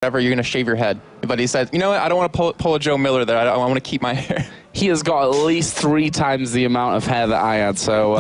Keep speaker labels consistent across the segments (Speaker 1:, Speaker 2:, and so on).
Speaker 1: whatever, you're going to shave your head. But he said, you know what, I don't want to pull a Joe Miller there. I want to keep my hair.
Speaker 2: He has got at least 3 times the amount of hair that I had, so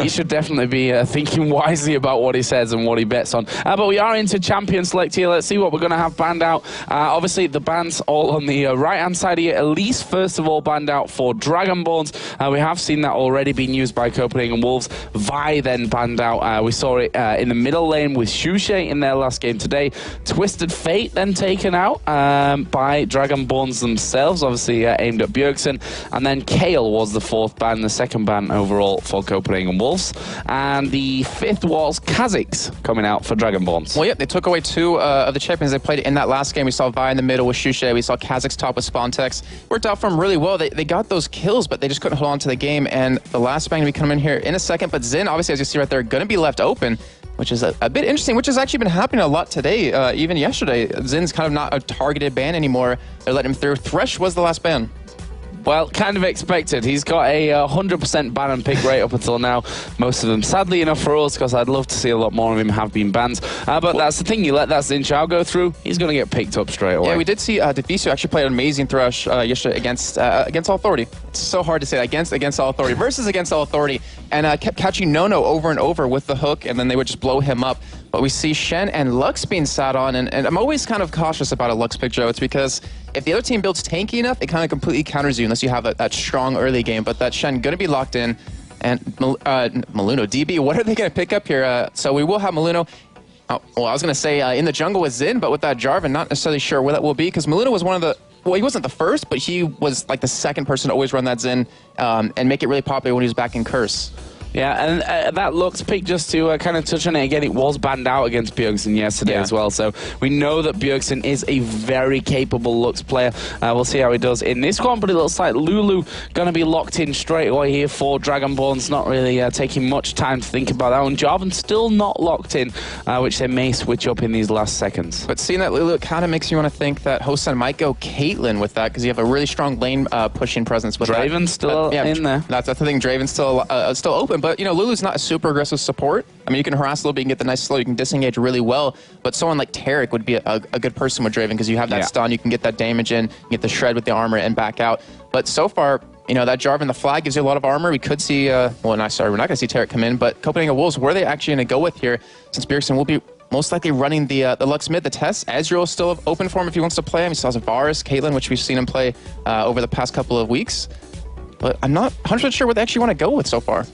Speaker 2: he should definitely be thinking wisely about what he says and what he bets on. But we are into Champion Select here. Let's see what we're going to have banned out. Obviously, the bans all on the right-hand side here. Elise, first of all, banned out for Dragonborns. We have seen that already being used by Copenhagen Wolves. Vi then banned out. We saw it in the middle lane with Shushe in their last game today. Twisted Fate then taken out by Dragonborns themselves, obviously aimed at Bjergsen. And then Kale was the 4th ban, the 2nd ban overall for Copenhagen Wolves. And the 5th was Kha'Zix coming out for Dragonborns.
Speaker 1: Well, yeah, they took away 2 of the champions they played in that last game. We saw Vi in the middle with Shushe. We saw Kha'Zix top with Spontex. Worked out for them really well. They got those kills, but they just couldn't hold on to the game. And the last ban will be coming in here in a second. But Xin, obviously, as you see right there, going to be left open, which is a bit interesting, which has actually been happening a lot today, even yesterday. Zin's kind of not a targeted ban anymore. They're letting him through. Thresh was the last ban.
Speaker 2: Well, kind of expected. He's got a 100% ban and pick rate up until now. Most of them, sadly enough for us, because I'd love to see a lot more of him have been banned. But that's the thing, you let that Xin Zhao go through, he's going to get picked up straight away.
Speaker 1: Yeah, we did see Defisu actually play an amazing Thresh yesterday against All Authority. It's so hard to say that, against All Authority versus against All Authority, and kept catching Nono over and over with the hook, and then they would just blow him up. But we see Shen and Lux being sat on, and I'm always kind of cautious about a Lux pick, Joe. It's because if the other team builds tanky enough, it kind of completely counters you unless you have that strong early game. But that Shen going to be locked in. And Maluno, DB, what are they going to pick up here? So we will have Maluno. Oh, well, I was going to say in the jungle with Xin, but with that Jarvan, not necessarily sure where that will be, because Maluno was one of the... Well, he wasn't the first, but he was like the 2nd person to always run that Xin and make it really popular when he was back in Curse.
Speaker 2: Yeah, and that Lux pick, just to kind of touch on it again, it was banned out against Bjergsen yesterday as well. So we know that Bjergsen is a very capable Lux player. We'll see how he does in this one, but it looks like Lulu going to be locked in straight away here for Dragonborns. Not really taking much time to think about that one. Jarvan still not locked in, which they may switch up in these last seconds.
Speaker 1: But seeing that Lulu, it kind of makes you want to think that Hosan might go Caitlyn with that, because you have a really strong lane pushing presence with
Speaker 2: Draven's still in there.
Speaker 1: That's the thing. Draven's still open. But, you know, Lulu's not a super aggressive support. I mean, you can harass a little bit, you can get the nice slow, you can disengage really well, but someone like Taric would be a good person with Draven, because you have that stun, you can get that damage in, you get the shred with the armor and back out. But so far, you know, that Jarvan, the flag gives you a lot of armor. We could see, well, we're not going to see Taric come in, but Copenhagen Wolves, where are they actually going to go with here, since Bjergsen will be most likely running the Lux mid, the test. Ezreal is still open for him if he wants to play him. He still has Varus, Caitlyn, which we've seen him play over the past couple of weeks. But I'm not 100% sure what they actually want to go with so far.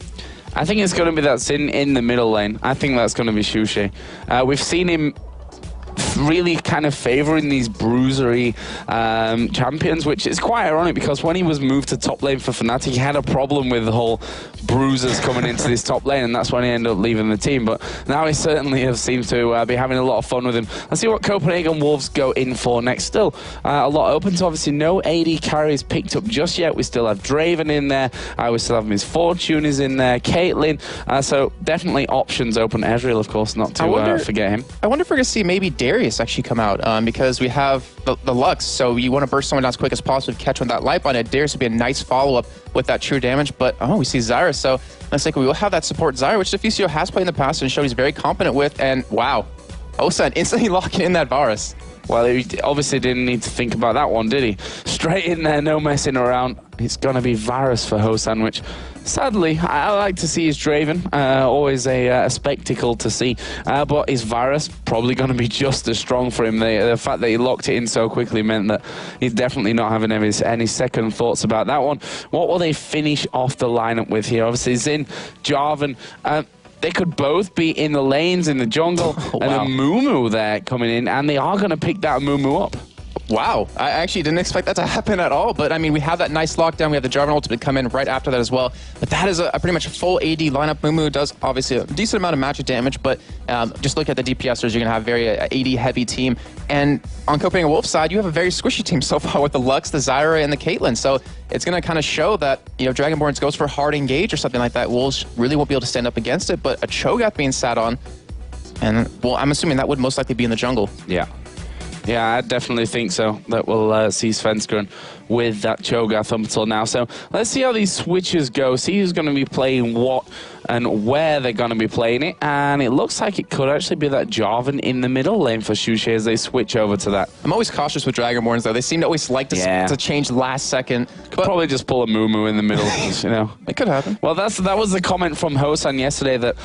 Speaker 2: I think it's going to be that Xin in the middle lane. I think that's going to be Shushe. We've seen him really kind of favouring these bruisery champions, which is quite ironic, because when he was moved to top lane for Fnatic, he had a problem with the whole bruisers coming into this top lane, and that's when he ended up leaving the team. But now he certainly seems to be having a lot of fun with him. Let's see what Copenhagen Wolves go in for next. Still a lot open, so obviously no AD carries picked up just yet. We still have Draven in there. We still have Miss Fortune is in there, Caitlyn. So definitely options open. Ezreal, of course, not to forget him.
Speaker 1: I wonder if we're going to see maybe Darius actually come out, because we have the Lux, so you want to burst someone down as quick as possible to catch with that light on it. Darius would be a nice follow-up with that true damage, but we see Zyra, so let's think we will have that support Zyra, which Defisu has played in the past and showed he's very competent with, and wow, Hosan instantly locking in that Varus.
Speaker 2: Well, he obviously didn't need to think about that one, did he? Straight in there, no messing around. It's going to be Varus for Hosan, which sadly, I like to see his Draven. Always a spectacle to see. But is Varus probably going to be just as strong for him? The fact that he locked it in so quickly meant that he's definitely not having any second thoughts about that one. What will they finish off the lineup with here? Obviously, Xin, Jarvan. They could both be in the lanes, in the jungle, and a Mumu there coming in, and they are going to pick that Mumu up.
Speaker 1: Wow, I actually didn't expect that to happen at all, but I mean, we have that nice lockdown, we have the Jarvan ultimate come in right after that as well, but that is a pretty much full AD lineup. Mumu does obviously a decent amount of magic damage, but just look at the DPSers, you're going to have a very AD heavy team, and on Copenhagen Wolves side, you have a very squishy team so far with the Lux, the Zyra, and the Caitlyn, so it's going to kind of show that, you know, Dragonborns goes for hard engage or something like that, Wolves really won't be able to stand up against it, but a Cho'Gath being sat on, and well, I'm assuming that would most likely be in the jungle.
Speaker 2: Yeah. Yeah, I definitely think so. That we'll see Svenskeren with that Cho'Gath up until now. So let's see how these switches go. See who's going to be playing what and where they're going to be playing it. And it looks like it could actually be that Jarvan in the middle lane for Xuexi as they switch over to that.
Speaker 1: I'm always cautious with Dragonborns, though. They seem to always like to change last second.
Speaker 2: Could probably just pull a Moo in the middle, you know.
Speaker 1: It could happen.
Speaker 2: Well, that was the comment from Hosan yesterday that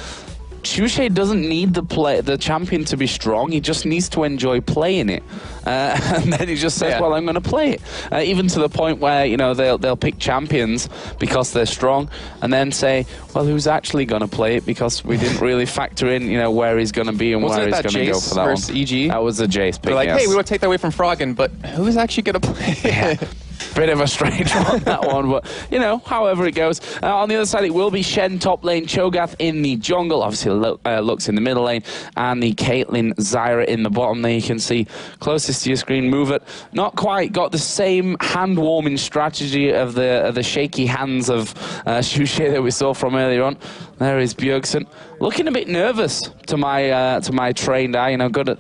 Speaker 2: Xuexi doesn't need the champion to be strong. He just needs to enjoy playing it. And then he just says, well, I'm going to play it. Even to the point where, you know, they'll pick champions because they're strong and then say, well, who's actually going to play it because we didn't really factor in, you know, where he's going to be and where he's going to go for that
Speaker 1: versus
Speaker 2: one.
Speaker 1: EG?
Speaker 2: That was the Jace pick,
Speaker 1: They're like, hey, we want to take that away from Froggen, but who's actually going to play it?
Speaker 2: Bit of a strange one, that one, but, you know, however it goes. On the other side, it will be Shen top lane, Cho'Gath in the jungle, obviously Lux in the middle lane, and the Caitlyn Zyra in the bottom there. You can see closest to your screen, move it. Not quite got the same hand-warming strategy of the shaky hands of Xuexi that we saw from earlier on. There is Bjergsen, looking a bit nervous to my trained eye, you know, good at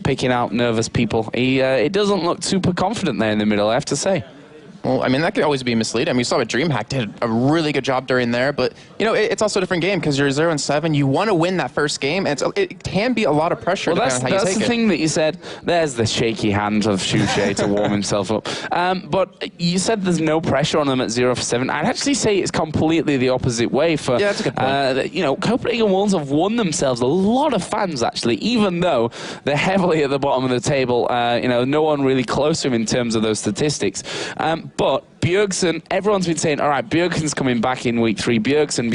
Speaker 2: picking out nervous people. He doesn't look super confident there in the middle, I have to say.
Speaker 1: Well, I mean, that could always be misleading. I mean, you saw what DreamHack did a really good job during there, but, you know, it's also a different game because you're 0-7. You want to win that first game, and it can be a lot of pressure depending on how you take it.
Speaker 2: That's the thing that you said. There's the shaky hand of Xuexi to warm himself up. But you said there's no pressure on them at 0-7. I'd actually say it's completely the opposite way. For,
Speaker 1: yeah, that's a good point.
Speaker 2: You know, Copenhagen Wolves have won themselves a lot of fans, actually, even though they're heavily at the bottom of the table. You know, no one really close to him in terms of those statistics. But Bjergsen, everyone's been saying, all right, Bjergsen's coming back in week 3. Bjergsen.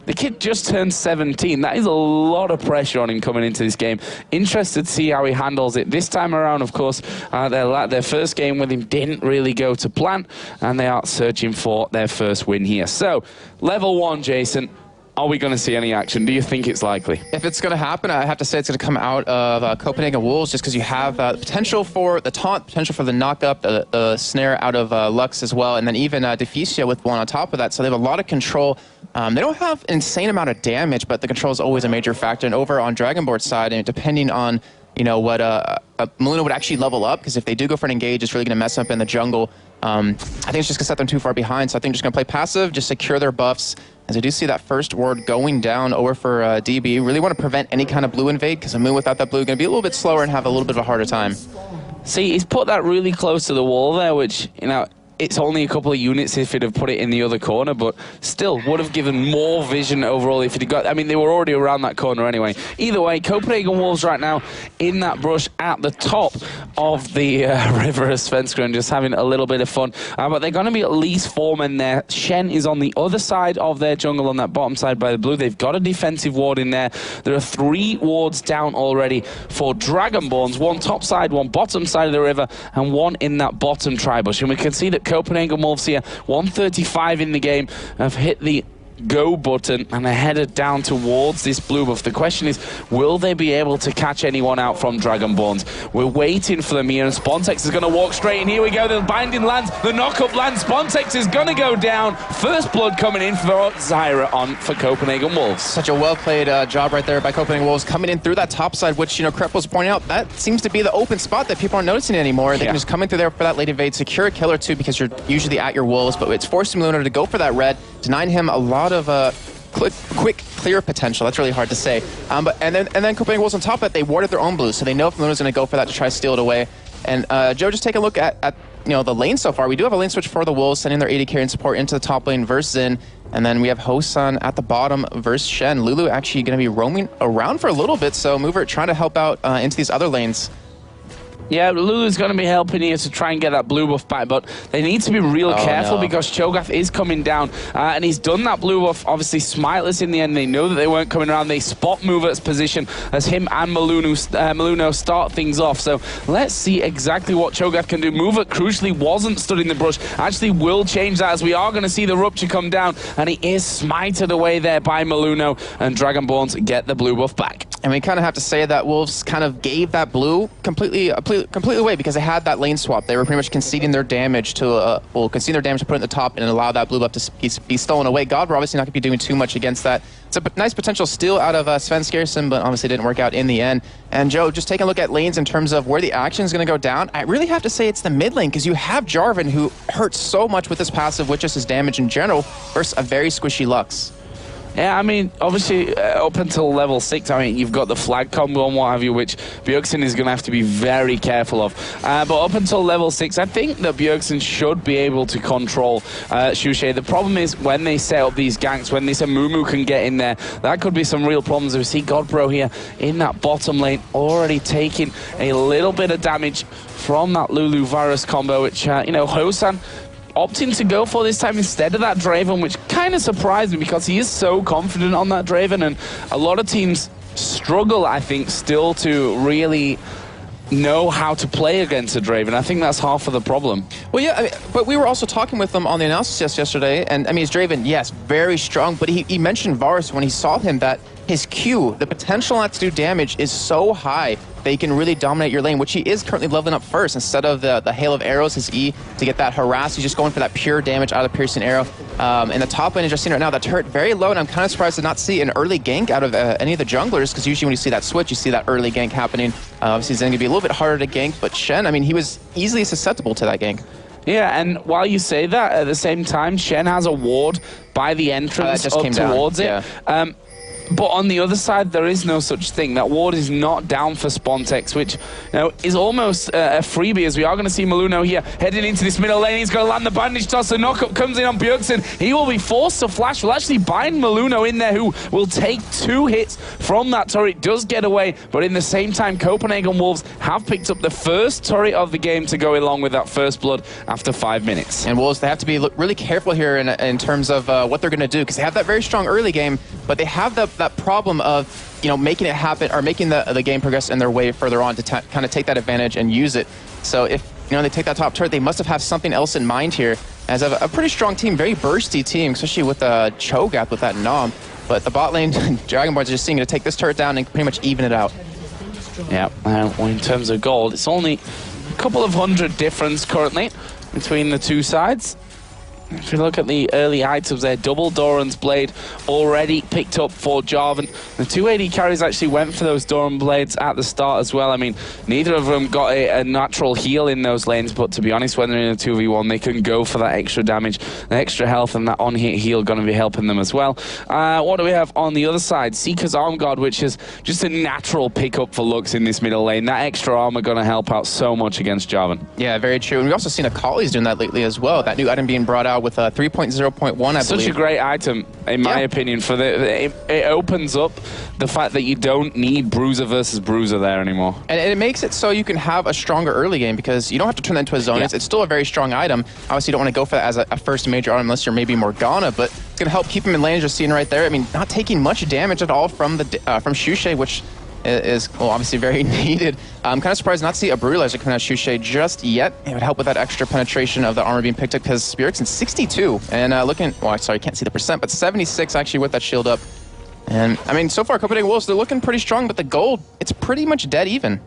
Speaker 2: The kid just turned 17. That is a lot of pressure on him coming into this game. Interested to see how he handles it. This time around, of course, their first game with him didn't really go to plan, and they are searching for their first win here. So, level 1, Jason. Are we going to see any action? Do you think it's likely? If
Speaker 1: it's going to happen, I have to say it's going to come out of Copenhagen Wolves just because you have potential for the taunt, potential for the knock-up, the snare out of Lux as well, and then even Deficia with one on top of that. So they have a lot of control. They don't have an insane amount of damage, but the control is always a major factor. And over on Dragonborns' side, and depending on you know what Meluna would actually level up, because if they do go for an engage, it's really going to mess up in the jungle. I think it's just going to set them too far behind, so I think just going to play passive, just secure their buffs. As I do see that first ward going down over for DB. Really want to prevent any kind of blue invade, because a Moon without that blue is going to be a little bit slower and have a little bit of a harder time.
Speaker 2: See, he's put that really close to the wall there, which, you know, it's only a couple of units if he'd have put it in the other corner, but still would have given more vision overall if he'd got... I mean, they were already around that corner anyway. Either way, Copenhagen Wolves right now in that brush at the top of the river of Svenskeren, just having a little bit of fun. But they're going to be at least 4 men there. Shen is on the other side of their jungle, on that bottom side by the blue. They've got a defensive ward in there. There are 3 wards down already for Dragonborns. 1 top side, 1 bottom side of the river, and 1 in that bottom tri-bush. And we can see that Copenhagen Wolves here, 135 in the game, have hit the go button and are headed down towards this blue buff. The question is, will they be able to catch anyone out from Dragonborns? We're waiting for them here, and Spontex is going to walk straight in. Here we go, the binding lands, the knock-up lands. Spontex is going to go down. First blood coming in for Zyra on for Copenhagen Wolves.
Speaker 1: Such a well-played job right there by Copenhagen Wolves, coming in through that top side, which, you know, Krep was pointing out, that seems to be the open spot that people aren't noticing anymore. They can just come in through there for that late evade, secure a kill or 2, because you're usually at your wolves, but it's forcing Luna to go for that red, denying him a lot of quick clear potential. That's really hard to say. And then Copenhagen Wolves on top of that, they warded their own blue, so they know if Luna's going to go for that to try to steal it away. And Joe, just take a look at you know, the lane so far. We do have a lane switch for the Wolves, sending their AD carry and support into the top lane versus Xin. And then we have Hosan at the bottom versus Shen. Lulu actually going to be roaming around for a little bit, so Mover trying to help out into these other lanes.
Speaker 2: Yeah, Lulu's going to be helping here to try and get that blue buff back, but they need to be real careful because Cho'Gath is coming down, and he's done that blue buff, obviously smiteless in the end. They know that they weren't coming around. They spot Mover's position as him and Meluno start things off. So let's see exactly what Cho'Gath can do. Mover, crucially, wasn't stood in the brush. Actually will change that, as we are going to see the Rupture come down, and he is smited away there by Meluno, and Dragonborns get the blue buff back.
Speaker 1: And we kind of have to say that Wolves kind of gave that blue completely away, because they had that lane swap. They were pretty much conceding their damage to conceding their damage to put it in the top and allow that blue buff to be stolen away. God, we're obviously not going to be doing too much against that. It's a nice potential steal out of Svenskeren, but obviously didn't work out in the end. And Joe, just taking a look at lanes in terms of where the action is going to go down, I really have to say it's the mid lane, because you have Jarvan, who hurts so much with his passive, with just his damage in general, versus a very squishy Lux.
Speaker 2: Yeah, I mean, obviously, up until level 6, I mean, you've got the flag combo and what have you, which Bjergsen is going to have to be very careful of. But up until level 6, I think that Bjergsen should be able to control Xuxe. The problem is when they set up these ganks, when this Amumu can get in there, that could be some real problems. We see Godbro here in that bottom lane already taking a little bit of damage from that Lulu Varus combo, which, you know, Hosan opting to go for this time instead of that Draven, which kind of surprised me because he is so confident on that Draven, and a lot of teams struggle, I think, still to really know how to play against a Draven. I think that's half of the problem.
Speaker 1: Well, yeah, I mean, but we were also talking with him on the analysis yesterday, and I mean, his Draven, yes, very strong, but he mentioned Varus when he saw him that his Q, the potential not to do damage, is so high that he can really dominate your lane, which he is currently leveling up first. Instead of the hail of arrows, his E, to get that harass, he's just going for that pure damage out of the piercing arrow. In the top lane, as you're seeing right now, that turret very low, and I'm kind of surprised to not see an early gank out of any of the junglers, because usually when you see that switch, you see that early gank happening. Obviously, it's going to be a little bit harder to gank, but Shen, I mean, he was easily susceptible to that gank.
Speaker 2: Yeah, and while you say that, at the same time, Shen has a ward by the entrance up towards it. Yeah. But on the other side, there is no such thing. That ward is not down for Spontex, which, you know, is almost a freebie, as we are going to see Maluno here heading into this middle lane. He's going to land the bandage toss. The knockup comes in on Bjergsen. He will be forced to flash. Will actually bind Maluno in there, who will take 2 hits from that turret. Does get away, but in the same time, Copenhagen Wolves have picked up the first turret of the game to go along with that first blood after 5 minutes.
Speaker 1: And Wolves, they have to be really careful here in terms of what they're going to do, because they have that very strong early game, but they have that problem of, you know, making it happen, or making the game progress in their way further on to kind of take that advantage and use it. So if, you know, they take that top turret, they must have something else in mind here, as a pretty strong team, very bursty team, especially with Cho'Gath with that Nom. But the bot lane, Dragonborns are just seeing to take this turret down and pretty much even it out.
Speaker 2: Yeah, in terms of gold, it's only a couple of hundred difference currently between the two sides. If you look at the early items there, double Doran's Blade already picked up for Jarvan. The 2 AD carries actually went for those Doran Blades at the start as well. I mean, neither of them got a natural heal in those lanes, but to be honest, when they're in a 2v1, they can go for that extra damage, the extra health, and that on-hit heal going to be helping them as well. What do we have on the other side? Seeker's Arm Guard, which is just a natural pickup for Lux in this middle lane. That extra armor going to help out so much against Jarvan.
Speaker 1: Yeah, very true. And we've also seen Akali's doing that lately as well. That new item being brought out with 3.0.1, I believe.
Speaker 2: Such a great item, in my opinion. For it opens up the fact that you don't need Bruiser versus Bruiser there anymore. And
Speaker 1: it makes it so you can have a stronger early game, because you don't have to turn that into a zone. Yeah. It's still a very strong item. Obviously, you don't want to go for that as a first major item unless you're maybe Morgana, but it's going to help keep him in lane, as you're seeing right there. I mean, not taking much damage at all from Xuxe, which is, well, obviously very needed. I'm kind of surprised not to see a Brutalizer coming out of Xuxe just yet. It would help with that extra penetration of the armor being picked up, because Bjergsen's 62, and looking, well, sorry, I can't see the percent, but 76 actually with that shield up. And, I mean, so far, Copenhagen Wolves, they're looking pretty strong, but the gold, it's pretty much dead even.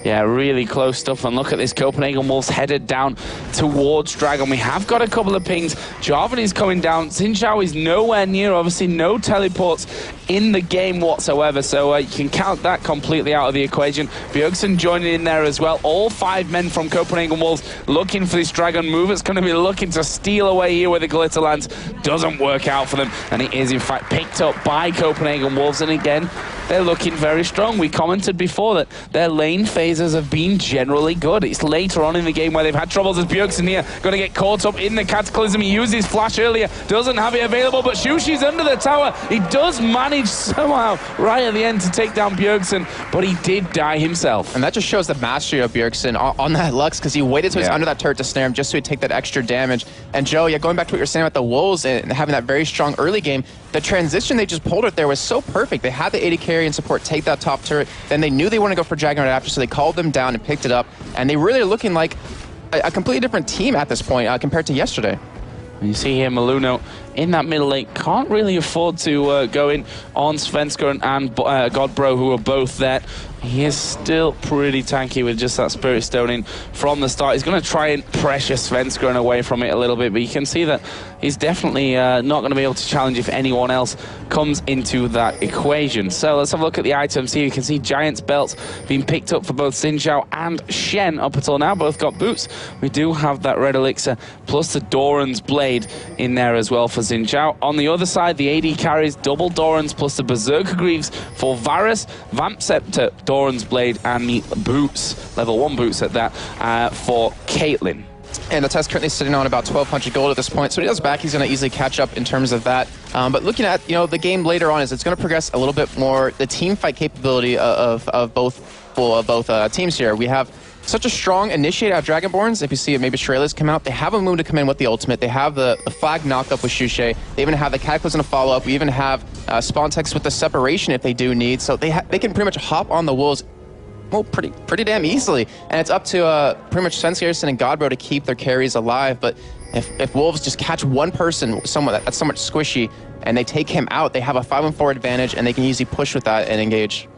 Speaker 2: Yeah, really close stuff. And look at this, Copenhagen Wolves headed down towards Dragon. We have got a couple of pings. Jarvan is coming down. Xin Zhao is nowhere near. Obviously, no teleports in the game whatsoever. So you can count that completely out of the equation. Bjergsen joining in there as well. All 5 men from Copenhagen Wolves looking for this Dragon move. It's going to be looking to steal away here with the Glitter Lance. Doesn't work out for them. And it is, in fact, picked up by Copenhagen Wolves. And again, they're looking very strong. We commented before that their lane phases have been generally good. It's later on in the game where they've had troubles, as Bjergsen here going to get caught up in the Cataclysm. He used his flash earlier, doesn't have it available, but Xuxi's under the tower. He does manage somehow right at the end to take down Bjergsen, but he did die himself.
Speaker 1: And that just shows the mastery of Bjergsen on that Lux, because he waited till he's under that turret to snare him just so he'd take that extra damage. And Joe, yeah, going back to what you're saying about the Wolves and having that very strong early game, the transition they just pulled it there was so perfect. They had the AD carry and support take that top turret, then they knew they wanted to go for Juggernaut after, so they called them down and picked it up, and they really are looking like a completely different team at this point compared to yesterday.
Speaker 2: And you see here Maluno in that middle lane, can't really afford to go in on Svenskeren and Godbro, who are both there. He is still pretty tanky with just that Spirit Stone in from the start. He's going to try and pressure Svenskeren away from it a little bit, but you can see that he's definitely not going to be able to challenge if anyone else comes into that equation. So let's have a look at the items here. You can see Giant's Belts being picked up for both Xin Zhao and Shen up until now. Both got boots. We do have that Red Elixir plus the Doran's Blade in there as well for Xin Zhao. On the other side, the AD carries double Doran's plus the Berserker Greaves for Varus, Vamp Scepter, Doran's Blade, and the boots, level 1 boots at that, for Caitlyn.
Speaker 1: And the test currently sitting on about 1,200 gold at this point, so when he does back, he's going to easily catch up in terms of that. But looking at the game later on, is it's going to progress a little bit more the team fight capability of both teams here. We have such a strong initiate out of Dragonborns. If you see it, maybe Shirley's come out. They have a moon to come in with the ultimate. They have the flag knock-up with Shushay. They even have the Cataclysm to follow up. We even have Spawn Text with the separation if they do need. So they can pretty much hop on the Wolves pretty damn easily. And it's up to pretty much Sven Garrison and Godbro to keep their carries alive. But if Wolves just catch one person, that's somewhat squishy, and they take him out, they have a 5-on-4 advantage, and they can easily push with that and engage.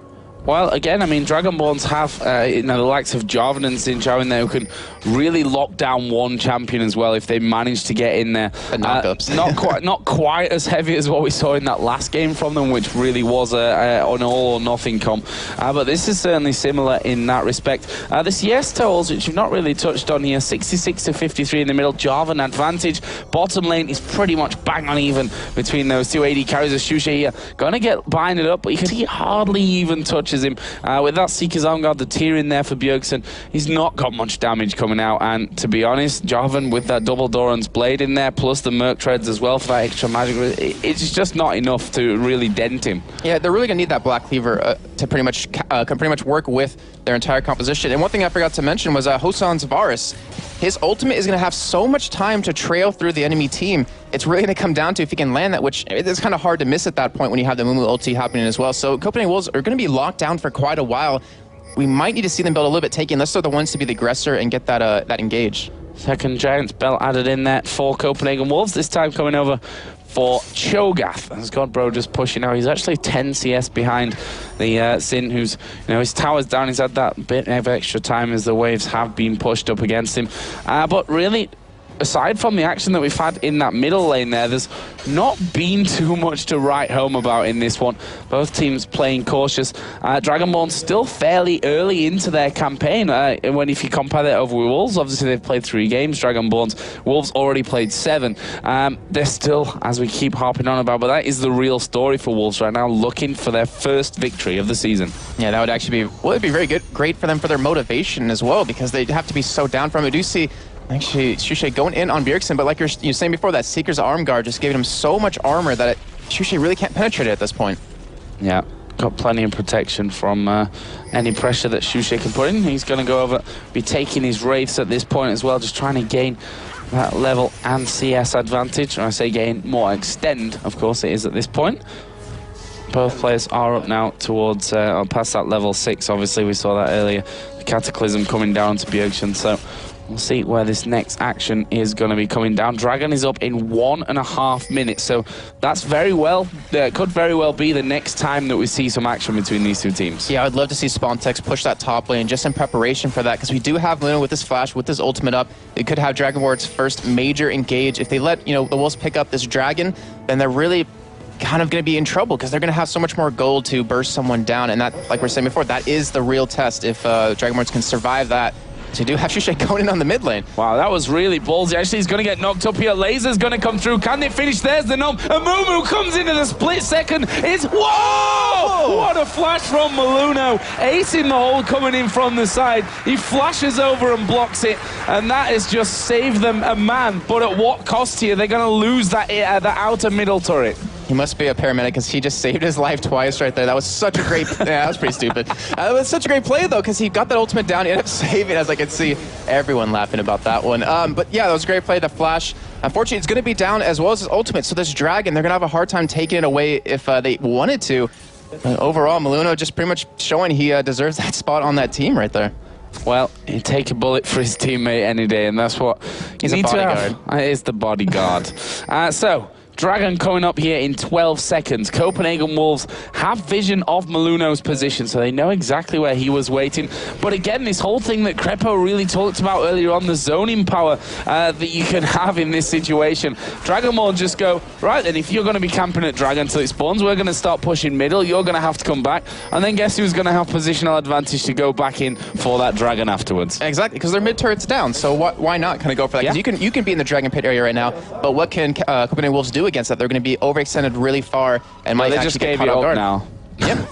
Speaker 2: Well, again, I mean, Dragonborns have the likes of Jarvan and Xin Zhao in there who can really lock down one champion as well if they manage to get in there.
Speaker 1: The knockups.
Speaker 2: Not quite as heavy as what we saw in that last game from them, which really was an all-or-nothing comp. But this is certainly similar in that respect. The CS totals, which you've not really touched on here, 66 to 53 in the middle, Jarvan advantage. Bottom lane is pretty much bang on even between those two AD carries of Shushay here. Gonna get binded up, but you can see hardly even touches him. With that Seeker's Arm Guard, the tier in there for Bjergsen, he's not got much damage coming out, and to be honest, Jarvan with that double Doran's Blade in there, plus the Merc Treads as well for that extra magic, it's just not enough to really dent him. Yeah, they're really gonna need that Black Cleaver to pretty much work with their entire composition. And one thing I forgot to mention was Hosan's Varus. His ultimate is going to have so much time to trail through the enemy team. It's really going to come down to if he can land that, which it's kind of hard to miss at that point when you have the Mumu ulti happening as well. So Copenhagen Wolves are going to be locked down for quite a while. We might need to see them build a little bit taken, unless they're the ones to be the aggressor and get that engage. Second Giant's Bell added in there for Copenhagen Wolves, this time coming over for Cho'Gath. As Godbro just pushing out. He's actually 10 CS behind the Sin, who's, his tower's down. He's had that bit of extra time as the waves have been pushed up against him. But really, aside from the action that we've had in that middle lane there, there's not been too much to write home about in this one. Both teams playing cautious. Dragonborns still fairly early into their campaign. If you compare that over with Wolves, obviously they've played 3 games, Dragonborns. Wolves already played 7. They're still, as we keep harping on about, but that is the real story for Wolves right now, looking for their first victory of the season. Yeah, that would actually be, it'd be very great for them for their motivation as well, because they'd have to be so down from it. We do see actually Shushay going in on Bjergsen, but like you're saying before, that Seeker's Arm Guard just gave him so much armor that Shushay really can't penetrate it at this point. Yeah, got plenty of protection from any pressure that Shushay can put in. He's going to go over, be taking his Wraiths at this point as well, just trying to gain that level and CS advantage. When I say gain, more extend, of course it is at this point. Both players are up now towards, past that level 6, obviously we saw that earlier. The Cataclysm coming down to Bjergsen, so we'll see where this next action is going to be coming down. Dragon is up in 1.5 minutes, so that's could very well be the next time that we see some action between these two teams. Yeah, I'd love to see Spontex push that top lane just in preparation for that, because we do have Luna with this flash, with this ultimate up. It could have Dragonborn's first major engage. If they let the Wolves pick up this Dragon, then they're really kind of going to be in trouble, because they're going to have so much more gold to burst someone down, and that, like we're saying before, that is the real test if Dragonborns can survive that. So you do have Shushay going in on the mid lane. Wow, that was really ballsy. Actually, he's going to get knocked up here. Laser's going to come through. Can they finish? There's the gnome. And Mumu comes into the split second. Whoa! What a flash from Maluno. Ace in the hole coming in from the side. He flashes over and blocks it. And that has just saved them a man. But at what cost here? They're going to lose that the outer middle turret. He must be a paramedic, because he just saved his life twice right there. That was such a great... yeah, that was pretty stupid. It was such a great play, though, because he got that ultimate down. He ended up saving, as I could see everyone laughing about that one. But yeah, that was a great play. The flash, unfortunately, it's going to be down as well as his ultimate. So this Dragon, they're going to have a hard time taking it away if they wanted to. Overall, Maluno just pretty much showing he deserves that spot on that team right there. Well, he'd take a bullet for his teammate any day, and that's what he's a bodyguard. It is the bodyguard. So Dragon coming up here in 12 seconds. Copenhagen Wolves have vision of Maluno's position, so they know exactly where he was waiting. But again, this whole thing that Crepo really talked about earlier on, the zoning power that you can have in this situation. Dragonborn just go, right then, if you're going to be camping at Dragon until it spawns, we're going to start pushing middle, you're going to have to come back, and then guess who's going to have positional advantage to go back in for that Dragon afterwards? Exactly, because their mid turret's down, so why not kind of go for that? Because you can be in the Dragon pit area right now, but what can Copenhagen Wolves do
Speaker 1: do against that. They're going to be overextended really far and might
Speaker 2: they
Speaker 1: actually
Speaker 2: just
Speaker 1: get
Speaker 2: gave
Speaker 1: caught
Speaker 2: it
Speaker 1: off
Speaker 2: up
Speaker 1: guard.
Speaker 2: now.
Speaker 1: Yep.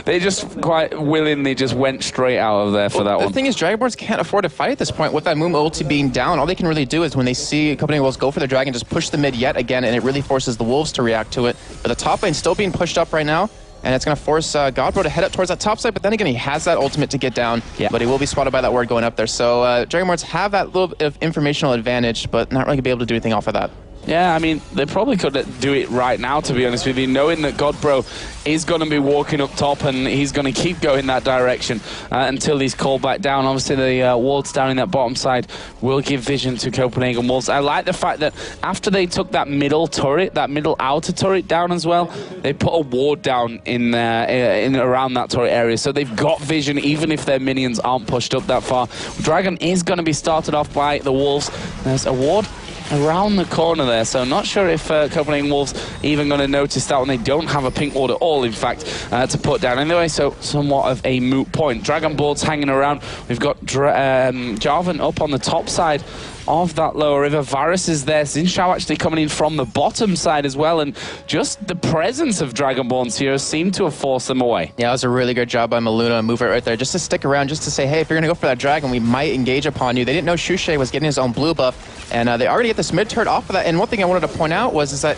Speaker 2: They just quite willingly just went straight out of there for that one.
Speaker 1: The thing is, Dragonborns can't afford to fight at this point. With that Moon ulti being down, all they can really do is when they see Copenhagen Wolves go for the dragon, just push the mid yet again, and it really forces the Wolves to react to it. But the top lane still being pushed up right now, and it's going to force Godbro to head up towards that top side, but then again, he has that ultimate to get down, but he will be spotted by that ward going up there. So Dragonborns have that little bit of informational advantage, but not really going to be able to do anything off of that.
Speaker 2: Yeah, I mean, they probably could do it right now, to be honest with you, knowing that Godbro is going to be walking up top and he's going to keep going that direction until he's called back down. Obviously, the wards down in that bottom side will give vision to Copenhagen Wolves. I like the fact that after they took that middle turret, that middle outer turret down as well, they put a ward down in around that turret area. So they've got vision, even if their minions aren't pushed up that far. Dragon is going to be started off by the Wolves. There's a ward around the corner there, so not sure if Copenhagen Wolves even going to notice that when they don't have a pink ward at all, in fact, to put down anyway, so somewhat of a moot point. Dragonborns hanging around. We've got Jarvan up on the top side of that lower river. Varus is there. Xin actually coming in from the bottom side as well, and just the presence of Dragonborns here seemed to have forced them away.
Speaker 1: Yeah, it was a really good job by Maluna, move it right there, just to stick around, just to say, hey, if you're going to go for that dragon, we might engage upon you. They didn't know Shushay was getting his own blue buff, and they already get this mid turret off of that. And one thing I wanted to point out was that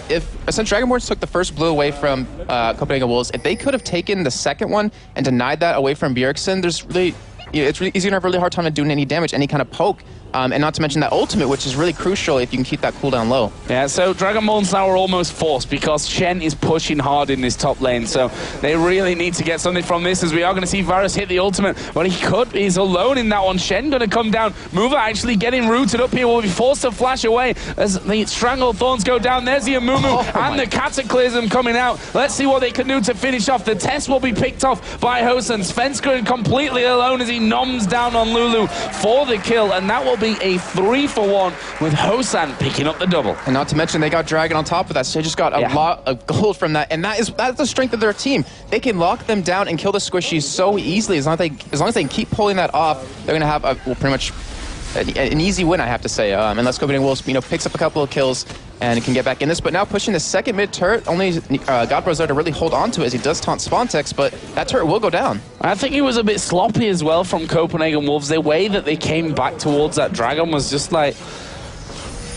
Speaker 1: since Dragonborns took the first blue away from Copenhagen Wolves, if they could have taken the second one and denied that away from Bjergsen, there's really, it's really easy to have a really hard time at doing any damage, any kind of poke. And not to mention that ultimate, which is really crucial if you can keep that cooldown low. Yeah,
Speaker 2: so Dragonborns now are almost forced because Shen is pushing hard in this top lane. So they really need to get something from this, as we are going to see Varus hit the ultimate. But he's alone in that one. Shen going to come down. Mover actually getting rooted up here. Will be forced to flash away as the Strangled Thorns go down. There's the Amumu and the Cataclysm coming out. Let's see what they can do to finish off. The test will be picked off by Hosen. Svenskeren completely alone as he noms down on Lulu for the kill. And that will be a 3-for-1 with Hosan picking up the double.
Speaker 1: And not to mention they got Dragon on top of that, so they just got a lot of gold from that. And that's the strength of their team. They can lock them down and kill the squishies so easily. As long as they can keep pulling that off, they're going to have pretty much an easy win, I have to say. Unless Copenhagen Wolves picks up a couple of kills and can get back in this. But now pushing the second mid turret, only Godbro's there to really hold on to it as he does taunt Spontex, but that turret will go down.
Speaker 2: I think it was a bit sloppy as well from Copenhagen Wolves. The way that they came back towards that dragon was just like,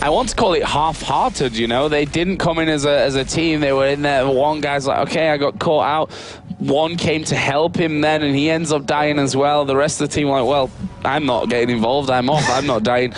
Speaker 2: I want to call it half-hearted, you know? They didn't come in as a team. They were in there. One guy's like, okay, I got caught out. One came to help him then, and he ends up dying as well. The rest of the team were like, well, I'm not getting involved. I'm off. I'm not dying.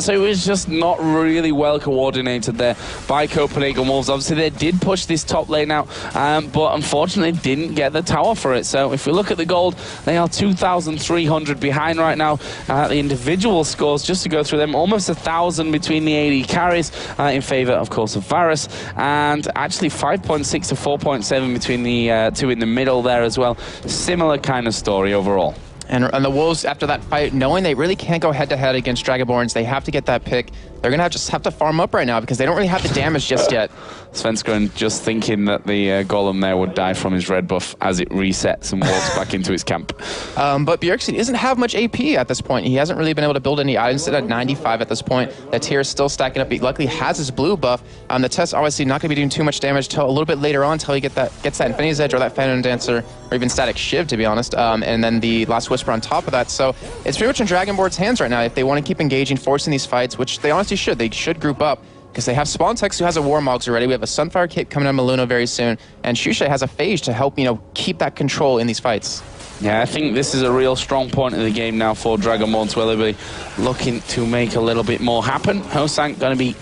Speaker 2: So it was just not really well coordinated there by Copenhagen Wolves. Obviously, they did push this top lane out, but unfortunately didn't get the tower for it. So if we look at the gold, they are 2,300 behind right now. The individual scores, just to go through them, almost 1,000 between the AD carries in favor, of course, of Varus, and actually 5.6 to 4.7 between the two in the middle there as well. Similar kind of story overall.
Speaker 1: And the Wolves, after that fight, knowing they really can't go head-to-head against Dragonborns, they have to get that pick. They're going to just have to farm up right now because they don't really have the damage just yet.
Speaker 2: Svenskeren just thinking that the golem there would die from his red buff as it resets and walks back into his camp.
Speaker 1: But Bjergsen doesn't have much AP at this point. He hasn't really been able to build any items at 95 at this point. That tier is still stacking up. He luckily has his blue buff. The test obviously not going to be doing too much damage till a little bit later on until he gets that Infinity's Edge or that Phantom Dancer or even Static Shiv, to be honest. And then the Last Whisper on top of that. So it's pretty much in Dragonborn's hands right now if they want to keep engaging, forcing these fights, which they honestly should. They should group up because they have Spontex, who has a Warmogs already. We have a Sunfire Cape coming on Maluna very soon, and Shushay has a Phage to help, keep that control in these fights.
Speaker 2: Yeah, I think this is a real strong point of the game now for Dragonborns, where they'll be looking to make a little bit more happen. Hosank going to be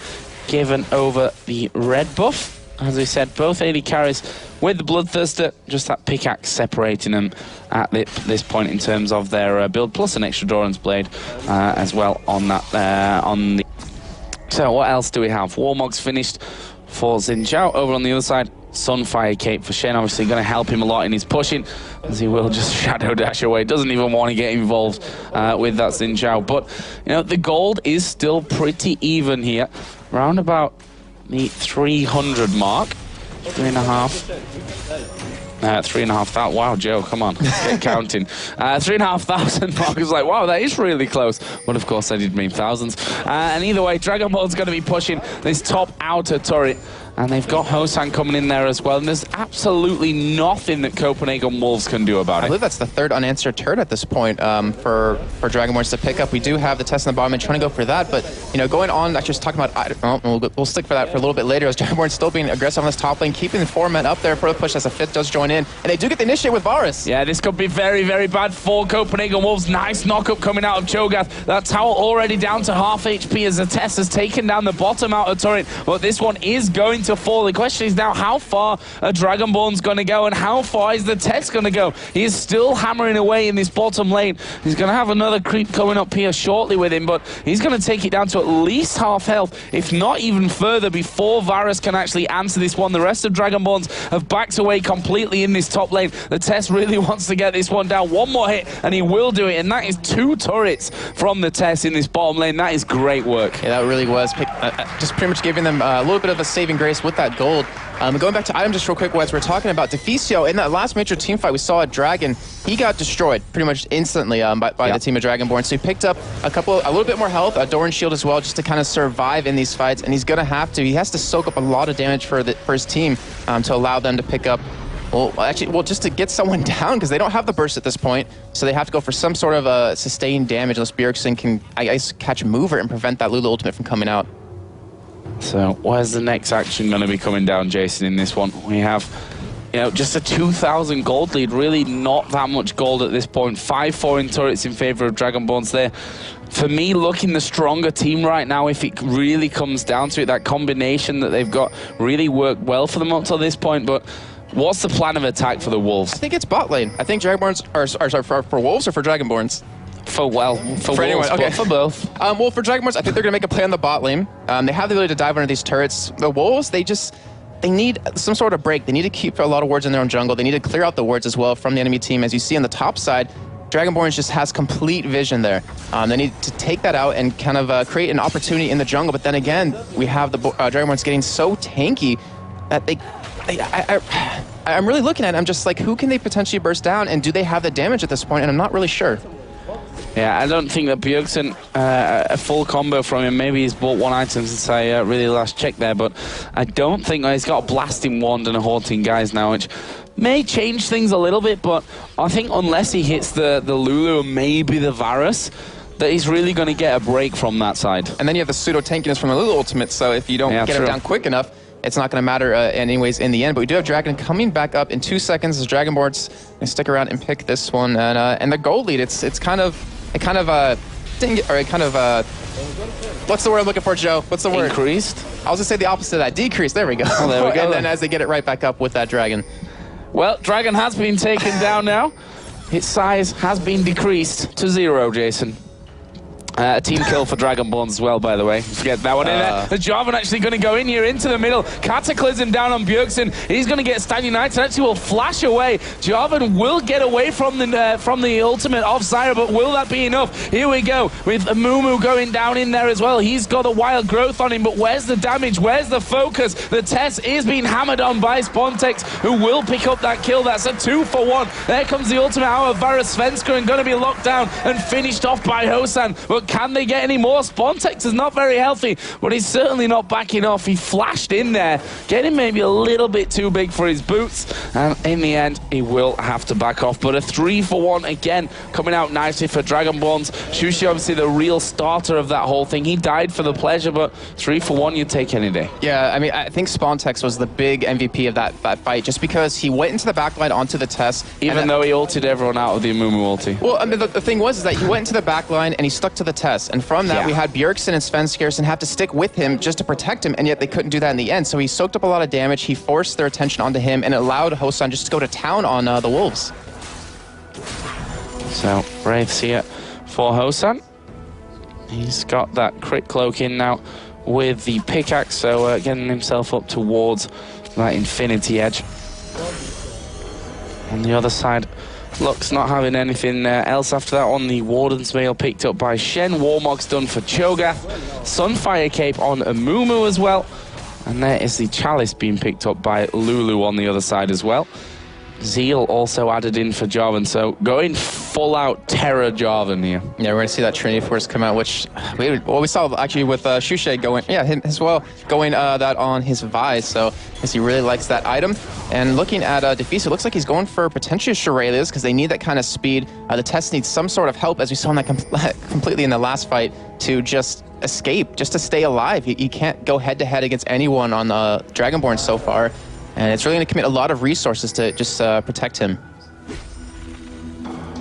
Speaker 2: given over the red buff. As I said, both AD carries with the Bloodthirster, just that pickaxe separating them at this point in terms of their build, plus an extra Doran's Blade as well on that. So what else do we have? Warmog's finished for Xin Zhao. Over on the other side, Sunfire Cape for Shen, obviously going to help him a lot in his pushing, as he will just shadow dash away. Doesn't even want to get involved with that Xin Zhao. But, the gold is still pretty even here, around about the 300 mark. 3.5. 3,500. Wow, Joe, come on, get counting. 3,500 mark is like, wow, that is really close. But of course, I did mean thousands. And either way, Dragonborns going to be pushing this top outer turret. And they've got Hosan coming in there as well. And there's absolutely nothing that Copenhagen Wolves can do about it.
Speaker 1: I believe that's the third unanswered turret at this point for Dragonborns to pick up. We do have the test in the bottom and trying to go for that. But, you know, going on, actually just talking about, we'll stick for that for a little bit later as Dragonborns still being aggressive on this top lane, keeping the 4 men up there for the push as a 5th does join in. And they do get the initiate with Varus.
Speaker 2: Yeah, this could be very, very bad for Copenhagen Wolves. Nice knock-up coming out of Cho'Gath. That tower already down to half HP as the test has taken down the bottom outer turret. But this one is going to fall. The question is now, how far are Dragonborns going to go and how far is the test going to go? He is still hammering away in this bottom lane. He's going to have another creep coming up here shortly with him, but he's going to take it down to at least half health, if not even further, before Varus can actually answer this one. The rest of Dragonborns have backed away completely in this top lane. The test really wants to get this one down. One more hit and he will do it, and that is 2 turrets from the test in this bottom lane. That is great work.
Speaker 1: Yeah, that really was. Just pretty much giving them a little bit of a saving grace with that gold. Going back to item just real quick, as we're talking about Deficio, in that last major team fight we saw at Dragon, he got destroyed pretty much instantly by the team of Dragonborn. So he picked up a little bit more health, a Doran shield as well, just to kind of survive in these fights. And he's going to have to, he has to soak up a lot of damage for his team to allow them to pick up, just to get someone down, because they don't have the burst at this point. So they have to go for some sort of sustained damage unless Bjergsen can, I guess, catch a mover and prevent that Lulu ultimate from coming out.
Speaker 2: So where's the next action going to be coming down, Jason, in this one? We have, you know, just a 2,000 gold lead. Really not that much gold at this point. 5-4 in turrets in favor of Dragonborns there. For me, looking the stronger team right now, if it really comes down to it, that combination that they've got really worked well for them up to this point. But what's the plan of attack for the Wolves?
Speaker 1: I think it's bot lane. I think Dragonborns are sorry, for Wolves or for Dragonborns?
Speaker 2: For Wolves,
Speaker 1: anyone, okay.
Speaker 2: but for both.
Speaker 1: Well, for Dragonborns, I think they're going to make a play on the bot lane. They have the ability to dive under these turrets. The Wolves, they need some sort of break. They need to keep a lot of wards in their own jungle. They need to clear out the wards as well from the enemy team. As you see on the top side, Dragonborns just has complete vision there. They need to take that out and kind of create an opportunity in the jungle. But then again, we have the Dragonborns getting so tanky that I'm really looking at it. I'm just like, who can they potentially burst down? And do they have the damage at this point? And I'm not really sure.
Speaker 2: Yeah, I don't think that Bjergsen, a full combo from him, maybe he's bought 1 item since I really last checked there, but I don't think he's got a blasting wand and a haunting guys now, which may change things a little bit, but I think unless he hits the Lulu and maybe the Varus, that he's really going to get a break from that side.
Speaker 1: And then you have the pseudo tankiness from the Lulu ultimate, so if you don't get him down quick enough, it's not going to matter anyways in the end. But we do have Dragon coming back up in 2 seconds as Dragonborns stick around and pick this one. And the gold lead, it's kind of what's the word I'm looking for, Joe? What's the word?
Speaker 2: Increased?
Speaker 1: I was going to say the opposite of that. Decreased. There we go.
Speaker 2: Oh, there we go.
Speaker 1: And then as they get it right back up with that Dragon.
Speaker 2: Well, Dragon has been taken down now. Its size has been decreased to 0, Jason. A team kill for Dragonborns as well, by the way. Forget that one in there. The Jarvan actually going to go in here into the middle. Cataclysm down on Bjergsen. He's going to get Stan United. Actually will flash away. Jarvan will get away from the ultimate of Zyra, but will that be enough? Here we go with Mumu going down in there as well. He's got a wild growth on him, but where's the damage? Where's the focus? The test is being hammered on by Spontex, who will pick up that kill. That's a 2-for-1. There comes the ultimate hour of Varus Svenska and going to be locked down and finished off by Hosan. But can they get any more? Spontex is not very healthy, but he's certainly not backing off. He flashed in there, getting maybe a little bit too big for his boots, and in the end, he will have to back off. But a 3-for-1 again, coming out nicely for Dragonborns. Shushi, obviously the real starter of that whole thing. He died for the pleasure, but 3-for-1 you'd take any day. Yeah, I mean, I think Spontex was the big MVP of that fight, just because he went into the backline onto the test. Even though he ulted everyone out of the Amumu ulti.
Speaker 1: Well, I mean, the thing was is that he went into the backline and he stuck to the test. And from that, we had Bjergsen and Svenskjærsen have to stick with him just to protect him, and yet they couldn't do that in the end. So he soaked up a lot of damage. He forced their attention onto him and allowed Hosan just to go to town on the Wolves. So, Braves here for Hosan. He's got that crit cloak in now with the pickaxe, so getting himself up towards that infinity edge. On the other side, Lux not having anything else after that on the Warden's Mail picked up by Shen. Warmog's done for Cho'Gath. Sunfire Cape on Amumu as well. And there is the Chalice being picked up by Lulu on the other side as well.
Speaker 2: Zeal also added in for Jarvan, so going full-out Terror Jarvan here.
Speaker 1: Yeah, we're going to see that Trinity Force come out, which we saw actually with Shushay going, him as well, going that on his Vise, so I guess he really likes that item. And looking at Defiso, it looks like he's going for potentially Shurelya's because they need that kind of speed. The Test needs some sort of help, as we saw in that completely in the last fight, to just escape, just to stay alive. He can't go head-to-head against anyone on Dragonborn so far. And it's really going to commit a lot of resources to just protect him.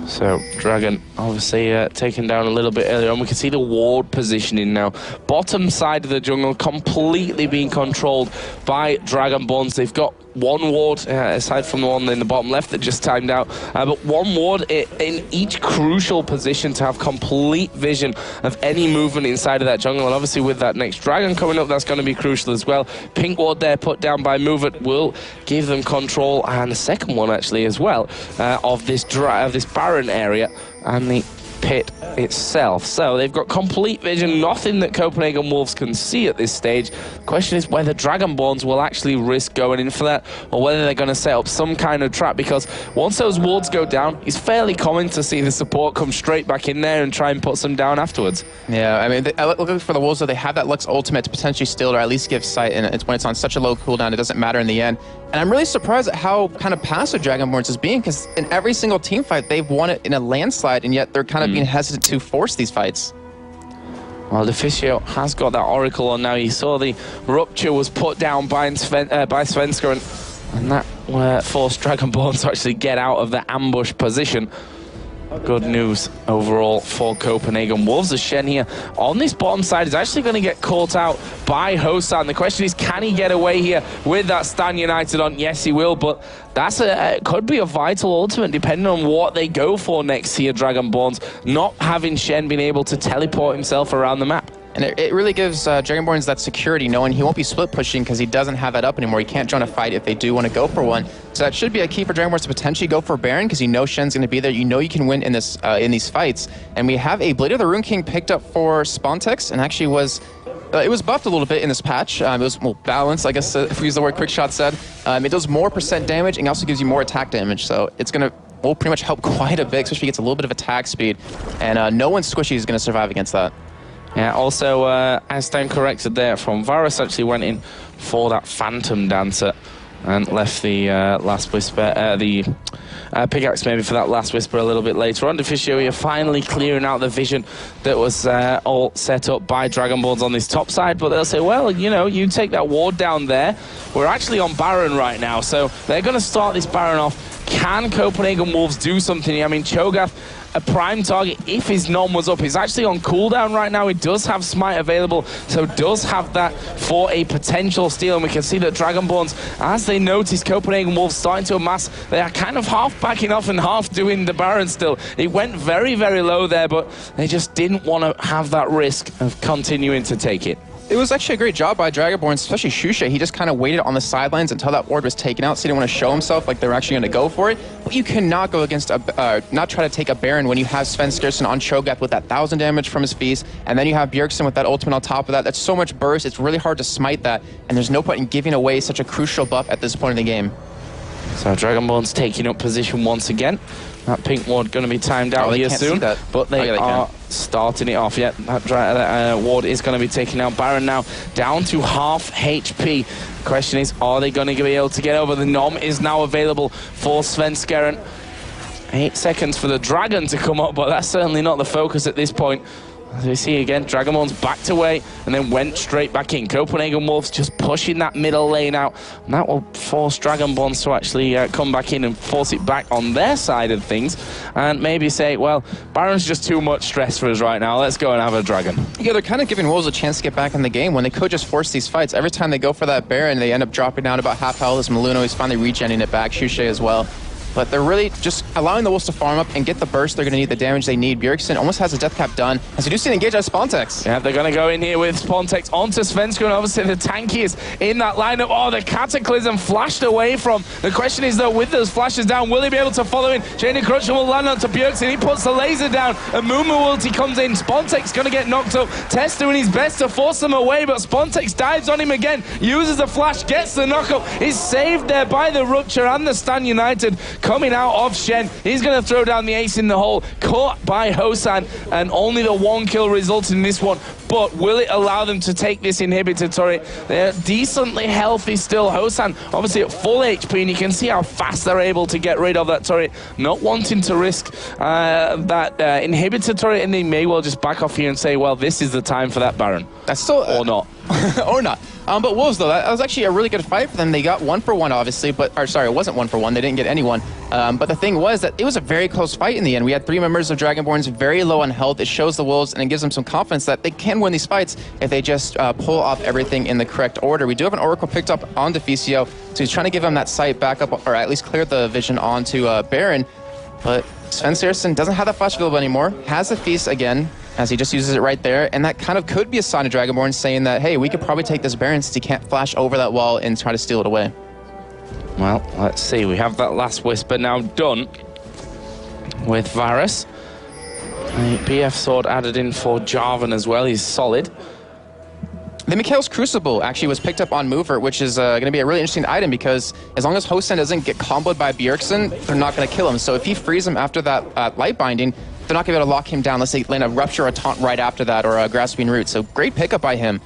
Speaker 2: So, Dragon obviously taken down a little bit earlier on. We can see the ward positioning now. Bottom side of the jungle completely being controlled by Dragonborns. They've got one ward, aside from the one in the bottom left that just timed out, but one ward in each crucial position to have complete vision of any movement inside of that jungle. And obviously with that next dragon coming up, that's going to be crucial as well. Pink ward there put down by Movement will give them control, and the second one actually as well, of this Baron area and the pit itself. So they've got complete vision, nothing that Copenhagen Wolves can see at this stage. The question is whether Dragonborns will actually risk going in for that, or whether they're going to set up some kind of trap, because once those wards go down, it's fairly common to see the support come straight back in there and try and put some down afterwards.
Speaker 1: Yeah, I mean, looking for the Wolves, though, they have that Lux ultimate to potentially steal or at least give sight, and when it's on such a low cooldown, it doesn't matter in the end. And I'm really surprised at how kind of passive Dragonborns is being, because in every single team fight, they've won it in a landslide, and yet they're kind of being hesitant to force these fights.
Speaker 2: Well, Deficio has got that Oracle on now. You saw the Rupture was put down by Svenska, and that forced Dragonborn to actually get out of the ambush position. Good news overall for Copenhagen Wolves. The Shen here on this bottom side is actually going to get caught out by Hosan. The question is, can he get away here with that Stan United on? Yes, he will, but that's could be a vital ultimate depending on what they go for next here, Dragonborns, not having Shen been able to teleport himself around the map.
Speaker 1: And it really gives Dragonborns that security, knowing he won't be split pushing because he doesn't have that up anymore. He can't join a fight if they do want to go for one. So that should be a key for Dragonborns to potentially go for Baron, because you know Shen's going to be there. You know you can win in this in these fights. And we have a Blade of the Rune King picked up for Spontex, and actually was it was buffed a little bit in this patch. It was more balanced, I guess, if we use the word Quick Shot said. It does more % damage and also gives you more attack damage. So it's going to will pretty much help quite a bit, especially if he gets a little bit of attack speed. And no one squishy is going to survive against that.
Speaker 2: Yeah, also, as time corrected there from Varus, actually went in for that Phantom Dancer and left the Last Whisper, the pickaxe maybe for that Last Whisper a little bit later on. Deficio here finally clearing out the vision that was all set up by Dragonborns on this top side, but they'll say, well, you know, you take that ward down there. We're actually on Baron right now, so they're going to start this Baron off. Can Copenhagen Wolves do something? I mean, Cho'Gath, a prime target if his Nom was up. He's actually on cooldown right now. He does have Smite available, so does have that for a potential steal. And we can see that Dragonborns, as they notice Copenhagen Wolves starting to amass, they are kind of half backing off and half doing the Baron still. It went very, very low there, but they just didn't want to have that risk of continuing to take it.
Speaker 1: It was actually a great job by Dragonborn, especially Shushay. He just kind of waited on the sidelines until that ward was taken out, so he didn't want to show himself like they were actually going to go for it. But you cannot go against not try to take a Baron when you have Sven Skersen on Cho'Gath with that 1,000 damage from his feast, and then you have Bjergsen with that ultimate on top of that. That's so much burst, it's really hard to smite that, and there's no point in giving away such a crucial buff at this point in the game.
Speaker 2: So Dragonborn's taking up position once again. That pink ward going to be timed out here soon, but they are starting it off. Yeah, that ward is going to be taking out Baron now, down to half HP. The question is, are they going to be able to get over? The Nom is now available for Svenskeren. 8 seconds for the Dragon to come up, but that's certainly not the focus at this point. As we see again, Dragonborns backed away and then went straight back in. Copenhagen Wolves just pushing that middle lane out. And that will force Dragonborns to actually come back in and force it back on their side of things. And maybe say, well, Baron's just too much stress for us right now. Let's go and have a Dragon.
Speaker 1: Yeah, they're kind of giving Wolves a chance to get back in the game when they could just force these fights. Every time they go for that Baron, they end up dropping down about half health. As Maluno is finally regenning it back. Shushay as well. but they're really just allowing the Wolves to farm up and get the burst. They're going to need the damage they need. Bjergsen almost has a death cap done, as we do see an engage out of Spontex.
Speaker 2: Yeah, they're going to go in here with Spontex onto Svenskeren. Obviously, the tanky is in that lineup. Oh, the Cataclysm flashed away from. The question is, though, with those flashes down, will he be able to follow in? Chain of Corruption will land onto Bjergsen. He puts the laser down. A Mumu ulti comes in. Spontex going to get knocked up. Test doing his best to force them away, but Spontex dives on him again, uses the flash, gets the knockup. He's saved there by the Rupture and the Stan United coming out of Shen. He's going to throw down the ace in the hole, caught by Hosan, and only the 1 kill results in this one. But will it allow them to take this inhibitor turret? They're decently healthy still. Hosan obviously at full HP, and you can see how fast they're able to get rid of that turret, not wanting to risk that inhibitor turret, and they may well just back off here and say, well, this is the time for that Baron.
Speaker 1: That's still...
Speaker 2: or not.
Speaker 1: Or not. But Wolves, though, that was actually a really good fight for them. They got 1 for 1, obviously, or sorry, it wasn't 1 for 1. They didn't get anyone. But the thing was that it was a very close fight in the end. We had 3 members of Dragonborns very low on health. It shows the Wolves, and it gives them some confidence that they can win these fights if they just pull off everything in the correct order. We do have an Oracle picked up on Deficio, so he's trying to give him that sight back up, or at least clear the vision onto Baron. But Svenskeren doesn't have that flash available anymore, has the Feast again, as he just uses it right there, and that kind of could be a sign of Dragonborn saying that, hey, we could probably take this Baron since he can't flash over that wall and try to steal it away.
Speaker 2: Well, let's see. We have that last Whisper now done with Varus. A BF sword added in for Jarvan as well. He's solid.
Speaker 1: The Mikhail's Crucible actually was picked up on Mover, which is going to be a really interesting item because as long as Hosan doesn't get comboed by Bjergsen, they're not going to kill him. So if he frees him after that light binding, they're not going to be able to lock him down unless they land a Rupture or a Taunt right after that, or a Grasping Root. So great pickup by him.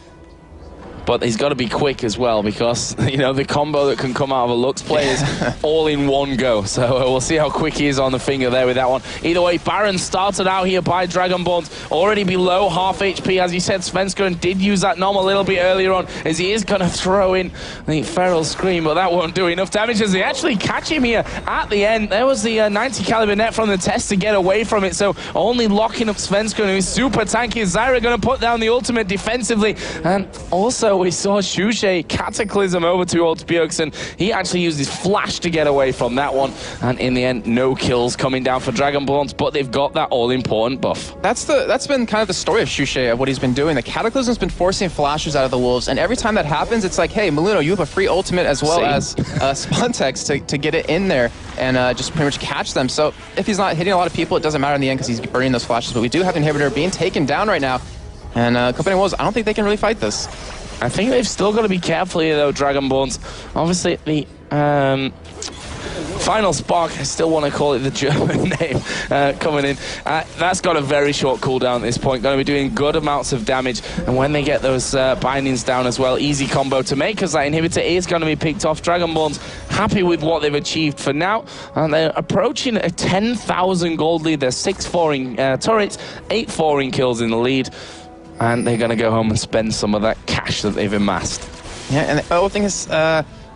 Speaker 2: But he's got to be quick as well because, you know, the combo that can come out of a Lux play is all in one go. So we'll see how quick he is on the finger there with that one. Either way, Baron started out here by Dragonborns, already below half HP. As you said, Svenskeren did use that Nom a little bit earlier on, as he is going to throw in the Feral Scream, but that won't do enough damage as they actually catch him here at the end. There was the 90 caliber net from the test to get away from it, so only locking up Svenskeren, who is super tanky. Zyra going to put down the ultimate defensively, and also we saw Shushe Cataclysm over to old Bjergsen. He actually used his flash to get away from that one, and in the end, no kills coming down for Dragonborns, but they've got that all-important buff.
Speaker 1: That's been kind of the story of Shushe, of what he's been doing. The Cataclysm's been forcing flashes out of the Wolves, and every time that happens, it's like, hey, Maluno, you have a free ultimate as well as Spontex to get it in there and just pretty much catch them. So if he's not hitting a lot of people, it doesn't matter in the end because he's burning those flashes, but we do have the inhibitor being taken down right now, and Copenhagen Wolves, I don't think they can really fight this.
Speaker 2: I think they've still got to be careful here, though, Dragonborns. Obviously, the Final Spark, I still want to call it the German name, coming in. That's got a very short cooldown at this point, going to be doing good amounts of damage. And when they get those bindings down as well, easy combo to make, because that inhibitor is going to be picked off. Dragonborns happy with what they've achieved for now, and they're approaching a 10,000 gold lead. They're 6-4 in turrets, 8-4 in kills in the lead. And they're going to go home and spend some of that cash that they've amassed.
Speaker 1: Yeah, and the other thing is,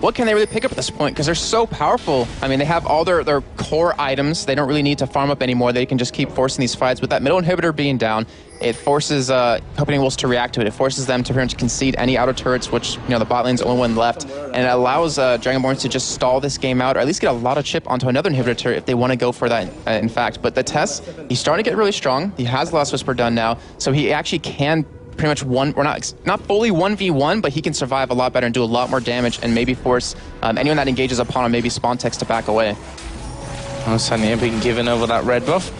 Speaker 1: what can they really pick up at this point? Because they're so powerful. I mean, they have all their core items. They don't really need to farm up anymore. They can just keep forcing these fights. With that middle inhibitor being down, it forces Copenhagen Wolves to react to it. It forces them to pretty much concede any outer turrets, which, you know, the bot lane's the only one left. And it allows Dragonborns to just stall this game out, or at least get a lot of chip onto another inhibitor turret if they want to go for that, in fact. But the test, he's starting to get really strong. He has the Last Whisper done now, so he actually can pretty much not fully 1v1, but he can survive a lot better and do a lot more damage and maybe force anyone that engages upon him, maybe Spontex, to back away.
Speaker 2: Hosan being given over that red buff.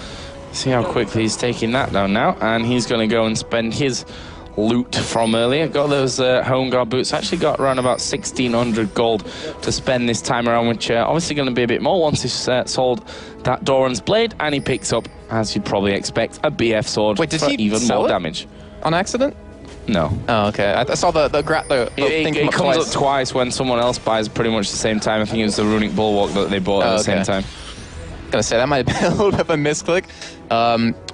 Speaker 2: See how quickly he's taking that down now, and he's going to go and spend his loot from earlier. Got those home guard boots. Actually got around about 1,600 gold to spend this time around, which obviously going to be a bit more once he's sold that Doran's blade, and he picks up, as you'd probably expect, a BF sword.
Speaker 1: Wait, did
Speaker 2: for
Speaker 1: he
Speaker 2: even more damage.
Speaker 1: On accident?
Speaker 2: No.
Speaker 1: Oh, okay. I saw the thing
Speaker 2: it comes up twice when someone else buys pretty much the same time. I think it was the Runic Bulwark that they bought at the same time.
Speaker 1: Gonna say that might have been a little bit of a misclick.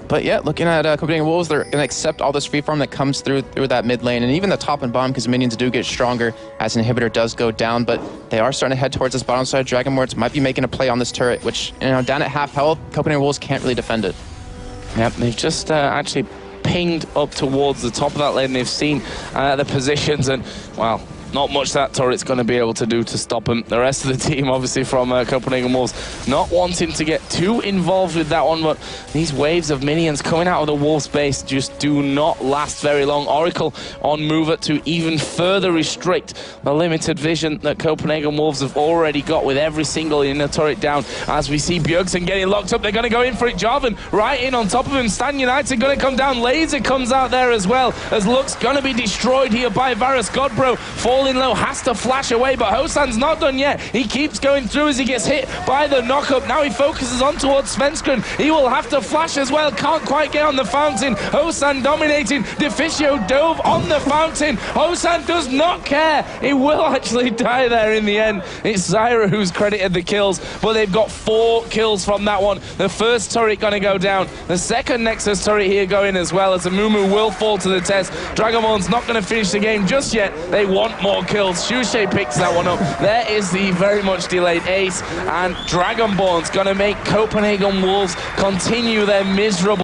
Speaker 1: But yeah, looking at Copenhagen Wolves, they're gonna accept all this free farm that comes through that mid lane, and even the top and bottom, because minions do get stronger as an inhibitor does go down. But they are starting to head towards this bottom side. Dragonborns might be making a play on this turret, which, you know, down at half health, Copenhagen Wolves can't really defend it.
Speaker 2: Yep, they've just actually pinged up towards the top of that lane. They've seen the positions, and, well, not much that turret's going to be able to do to stop him. The rest of the team, obviously, from Copenhagen Wolves, not wanting to get too involved with that one, but these waves of minions coming out of the Wolves base just do not last very long. Oracle on Mover to even further restrict the limited vision that Copenhagen Wolves have already got with every single inner turret down. As we see Bjergsen getting locked up, they're going to go in for it. Jarvan right in on top of him. Stan United going to come down. Laser comes out there as well, as Luck's going to be destroyed here by Varus. Godbro falling low, has to flash away, but Hosan's not done yet. He keeps going through as he gets hit by the knock-up. Now he focuses on towards Svenskeren. He will have to flash as well. Can't quite get on the fountain. Hosan dominating. Deficio dove on the fountain. Hosan does not care. He will actually die there in the end. It's Zyra who's credited the kills, but they've got 4 kills from that one. The first turret going to go down. The second Nexus turret here going as well, as Amumu will fall to the test. Dragonborns not going to finish the game just yet. They want more kills. Shushay picks that one up. There is the very much delayed ace, and Dragonborns going to make Copenhagen Wolves continue their miserable